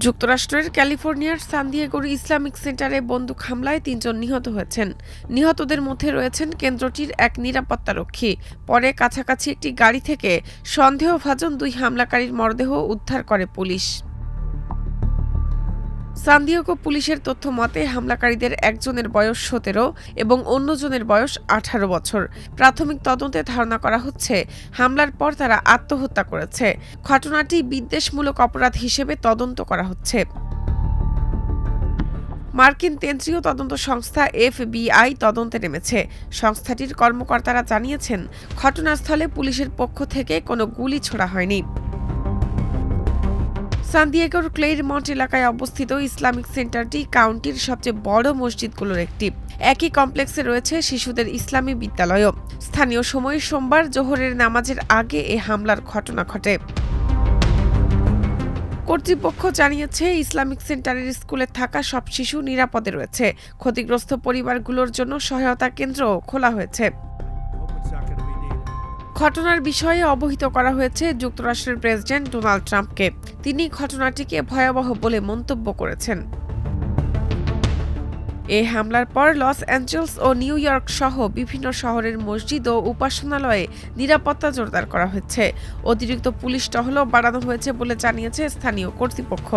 যুক্তরাষ্ট্রের ক্যালিফোর্নিয়ার সান দিয়েগোর ইসলামিক সেন্টারে বন্দুক হামলায় ৩ জন নিহত হয়েছেন। নিহতদের মধ্যে রয়েছেন কেন্দ্রটির এক নিরাপত্তারক্ষী। পরে কাছাকাছি একটি গাড়ি থেকে সন্দেহভাজন ২ হামলাকারীর মরদেহ উদ্ধার করে পুলিশ। সান দিয়েগো পুলিশের তথ্য মতে হামলাকারীদের একজনের বয়স ১৭ এবং অন্যজনের বয়স ১৮ বছর। প্রাথমিক তদন্তে ধারণা করা হচ্ছে হামলার পর তারা আত্মহত্যা করেছে। ঘটনাটি বিদ্বেষমূলক অপরাধ হিসেবে তদন্ত করা হচ্ছে। মার্কিন কেন্দ্রীয় তদন্ত সংস্থা FBI তদন্তে নেমেছে। সংস্থাটির কর্মকর্তারা জানিয়েছেন, ঘটনাস্থলে পুলিশের পক্ষ থেকে কোনো গুলি ছোড়া হয়নি। সান দিয়েগোর ক্লেইরমন্ট এলাকায় অবস্থিত ইসলামিক সেন্টারটি কাউন্টির সবচেয়ে বড় মসজিদগুলোর একটি। একই কমপ্লেক্সে রয়েছে শিশুদের ইসলামী বিদ্যালয়ও। স্থানীয় সময় সোমবার জোহরের নামাজের আগে এ হামলার ঘটনা ঘটে। কর্তৃপক্ষ জানিয়েছে, ইসলামিক সেন্টারের স্কুলে থাকা সব শিশু নিরাপদে রয়েছে। ক্ষতিগ্রস্ত পরিবারগুলোর জন্য সহায়তা কেন্দ্রও খোলা হয়েছে। ঘটনার বিষয়ে অবহিত করা হয়েছে যুক্তরাষ্ট্রের প্রেসিডেন্ট ডোনাল্ড ট্রাম্পকে। তিনি ঘটনাটিকে ভয়াবহ বলে মন্তব্য করেছেন। এ হামলার পর লস অ্যাঞ্জেলস ও নিউ ইয়র্ক সহ বিভিন্ন শহরের মসজিদ ও উপাসনালয়ে নিরাপত্তা জোরদার করা হয়েছে। অতিরিক্ত পুলিশ টহলও বাড়ানো হয়েছে বলে জানিয়েছে স্থানীয় কর্তৃপক্ষ।